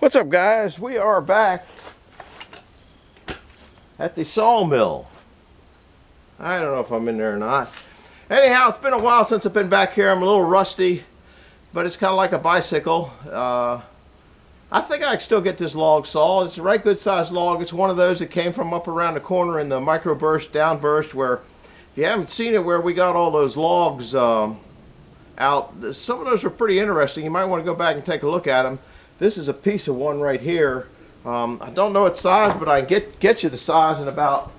What's up, guys? We are back at the sawmill. I don't know if I'm in there or not. Anyhow, it's been a while since I've been back here. I'm a little rusty, but it's kind of like a bicycle. I think I can still get this log sawed. It's a right good sized log. It's one of those that came from up around the corner in the microburst, downburst, where if you haven't seen it, where we got all those logs out, some of those are pretty interesting. You might want to go back and take a look at them. This is a piece of one right here. I don't know its size, but I can get you the size in about,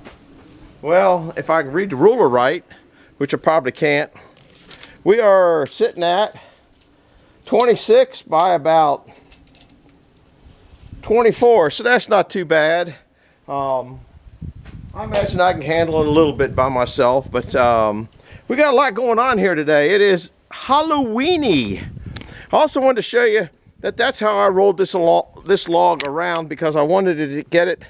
well, if I can read the ruler right, which I probably can't. We are sitting at 26 by about 24, so that's not too bad. I imagine I can handle it a little bit by myself, but we got a lot going on here today. It is Halloweeny. I also wanted to show you that that's how I rolled this log around, because I wanted to get it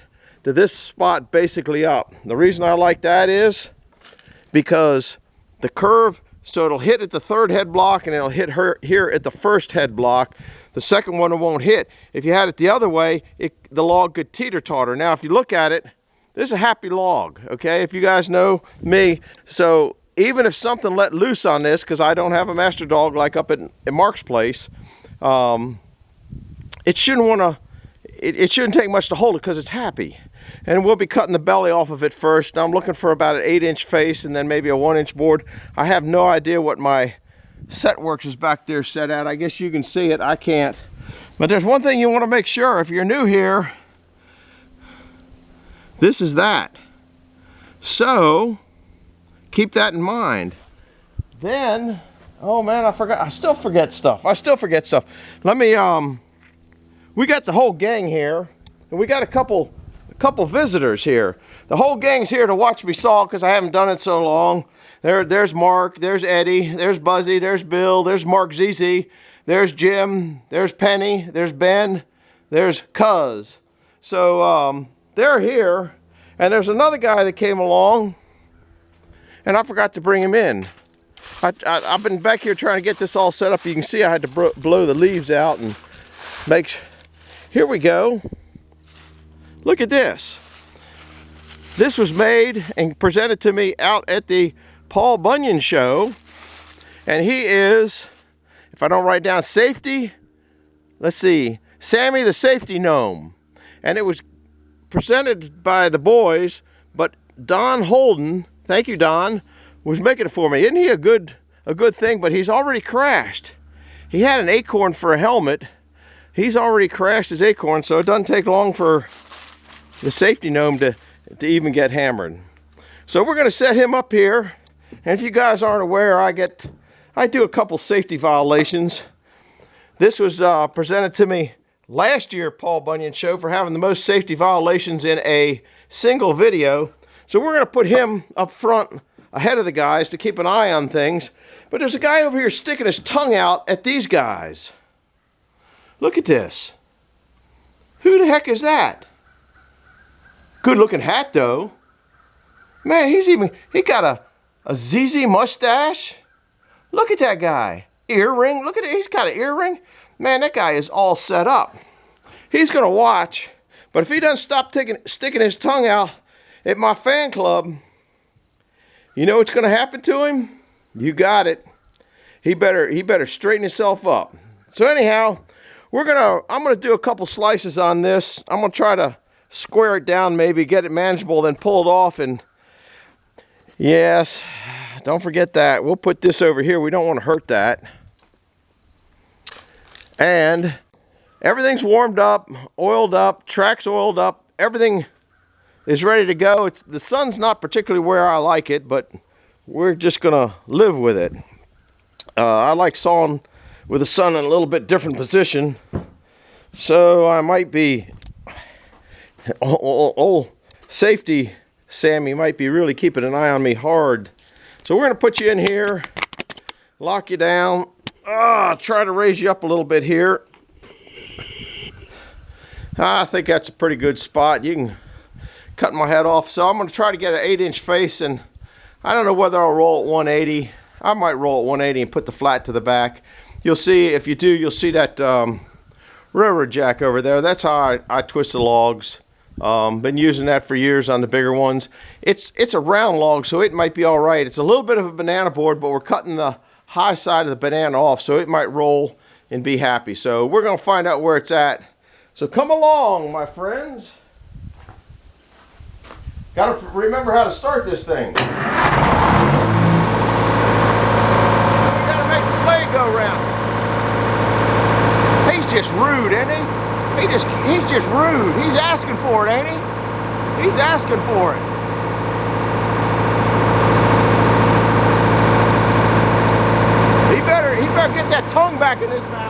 to this spot basically up. The reason I like that is because the curve, so it'll hit at the third head block and it'll hit here at the first head block. The second one it won't hit. If you had it the other way, the log could teeter-totter. Now if you look at it, this is a happy log, okay? If you guys know me, so even if something let loose on this, because I don't have a master dog like up at Mark's place, it shouldn't take much to hold it because it's happy. And we'll be cutting the belly off of it first. Now I'm looking for about an 8-inch face and then maybe a 1-inch board. I have no idea what my Setworks is back there set at. I guess you can see it. I can't. But there's one thing you want to make sure if you're new here. This is that. So keep that in mind. Then, oh man, I forgot. I still forget stuff. Let me, we got the whole gang here, and we got a couple visitors here. The whole gang's here to watch me saw because I haven't done it so long. There's Mark, there's Eddie, there's Buzzy, there's Bill, there's Mark ZZ, there's Jim, there's Penny, there's Ben, there's Cuz. So they're here, and there's another guy that came along, and I forgot to bring him in. I've been back here trying to get this all set up. You can see I had to blow the leaves out and make. Here we go. Look at this. This was made and presented to me out at the Paul Bunyan show, and he is, if I don't write down safety, let's see, Sammy the Safety Gnome. And it was presented by the boys, but Don Holden, thank you Don, was making it for me. Isn't he a good thing? But he's already crashed. He had an acorn for a helmet. He's already crashed his acorn, so it doesn't take long for the Safety Gnome to even get hammered. So we're going to set him up here. And if you guys aren't aware, I do a couple safety violations. This was presented to me last year at Paul Bunyan show for having the most safety violations in a single video. So we're going to put him up front ahead of the guys to keep an eye on things. But there's a guy over here sticking his tongue out at these guys. Look at this. Who the heck is that? Good looking hat though. Man, he got a ZZ mustache. Look at that guy. Earring, look at it, he's got an earring. Man, that guy is all set up. He's gonna watch, but if he doesn't stop sticking his tongue out at my fan club, you know what's gonna happen to him? You got it. He better straighten himself up. So anyhow, I'm gonna do a couple slices on this. I'm gonna try to square it down, maybe get it manageable, then pull it off. And yes, don't forget that. We'll put this over here. We don't want to hurt that. And everything's warmed up, oiled up, track's oiled up. Everything is ready to go. The sun's not particularly where I like it, but we're just gonna live with it. I like sawing with the sun in a little bit different position, so I might be old safety Sammy might be really keeping an eye on me hard. So we're going to put you in here, lock you down, try to raise you up a little bit here. I think that's a pretty good spot. You can cut my head off. So I'm going to try to get an 8-inch face, and I don't know whether I'll roll at 180. I might roll at 180 and put the flat to the back. You'll see, if you do, you'll see that railroad jack over there. That's how I twist the logs. Been using that for years on the bigger ones. It's a round log, so it might be all right. It's a little bit of a banana board, but we're cutting the high side of the banana off, so it might roll and be happy. So we're going to find out where it's at. So come along, my friends. Got to remember how to start this thing. We got to make the blade go round. He's just rude, ain't he? He's just rude. He's asking for it, ain't he? He's asking for it. He better get that tongue back in his mouth.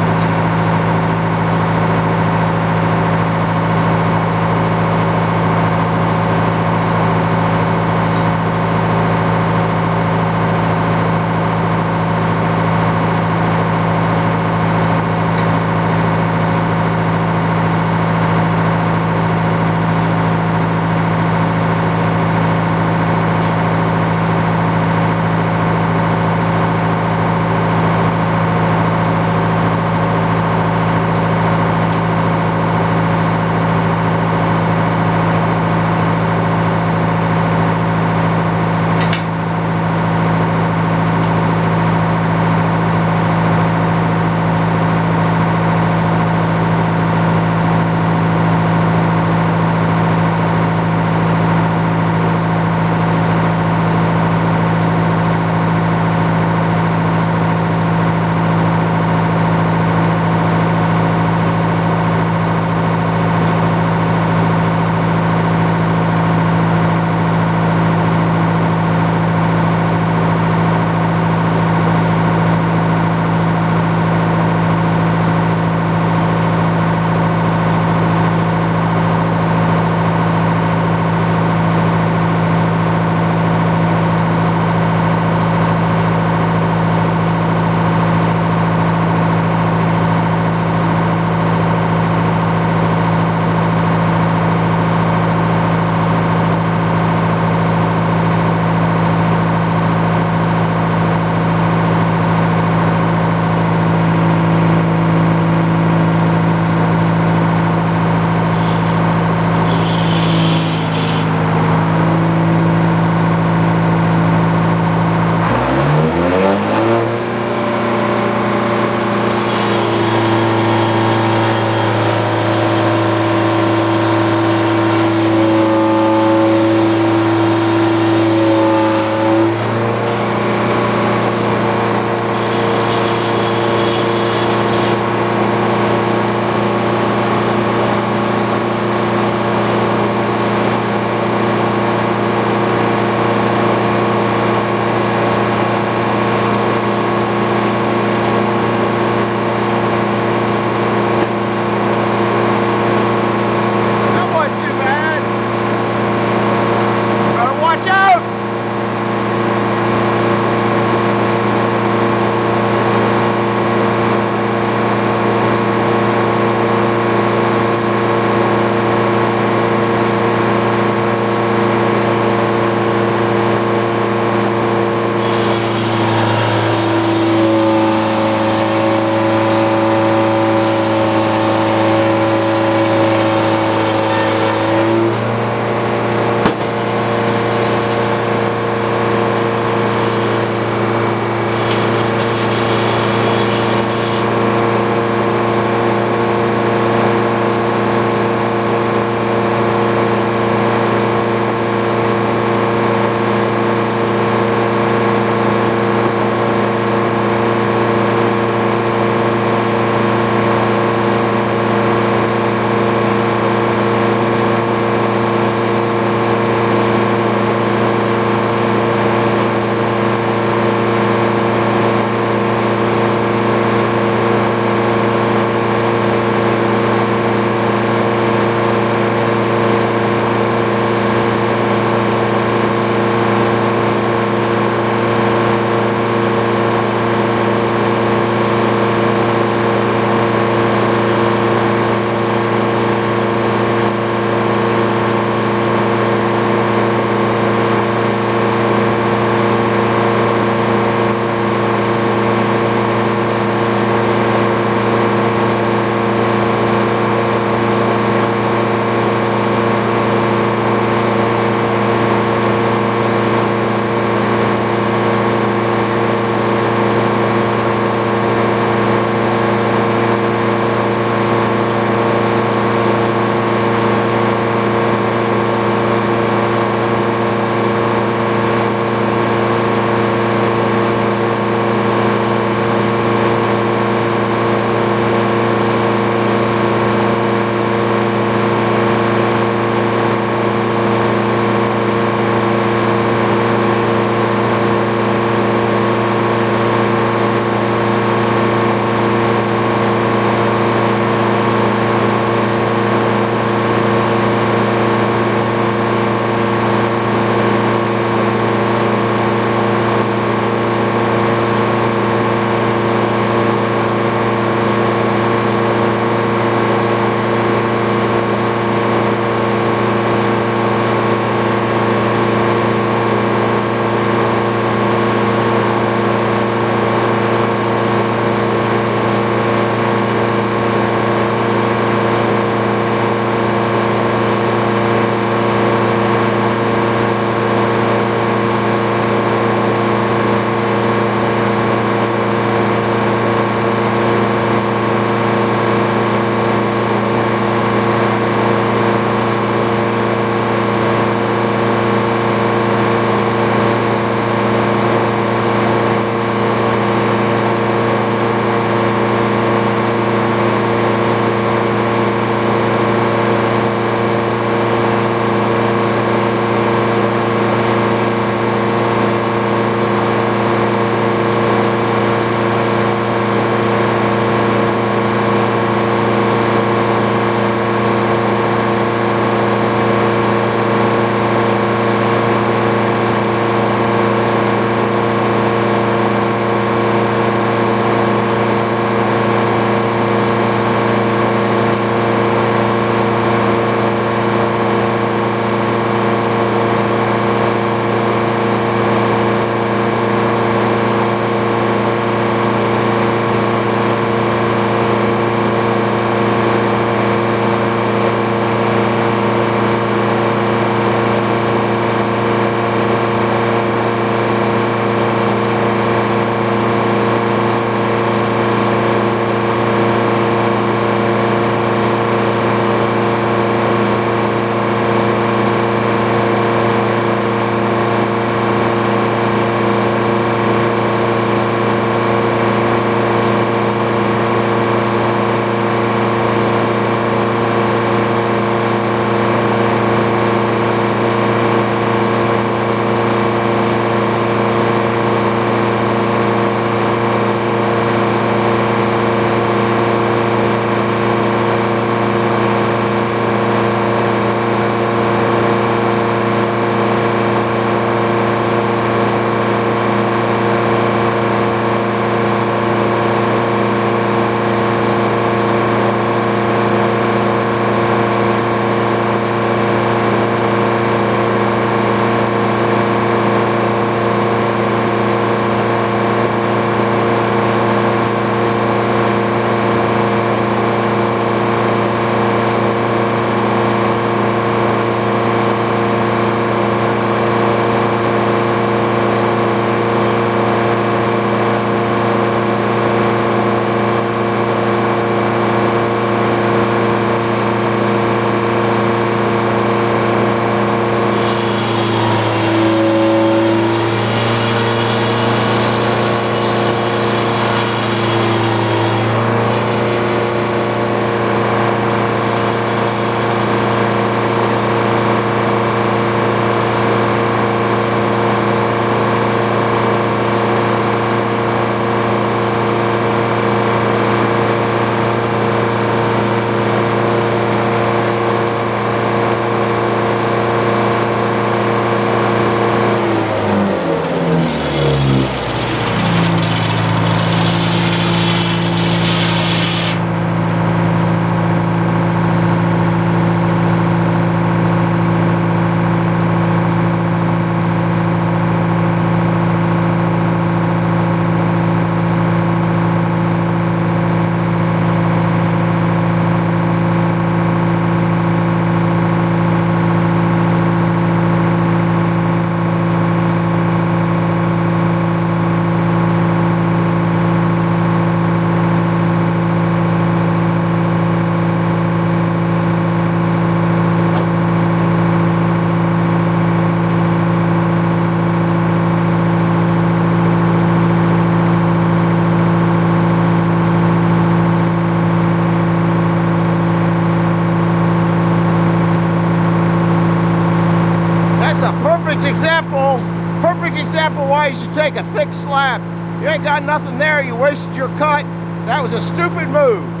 perfect example why you should take a thick slab. You ain't got nothing there, you wasted your cut. That was a stupid move.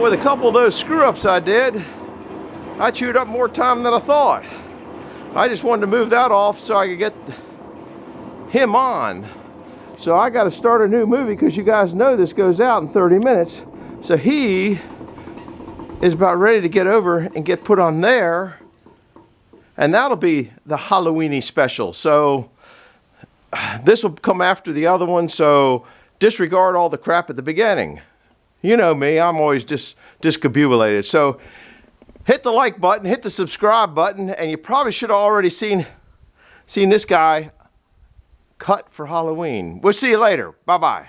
with a couple of those screw-ups I did, I chewed up more time than I thought. I just wanted to move that off so I could get him on. So I got to start a new movie because you guys know this goes out in 30 minutes. So he is about ready to get over and get put on there. And that'll be the Halloweeny special. So this will come after the other one. So disregard all the crap at the beginning. You know me, I'm always discombobulated. So hit the like button, hit the subscribe button, and you probably should have already seen this guy cut for Halloween. We'll see you later. Bye-bye.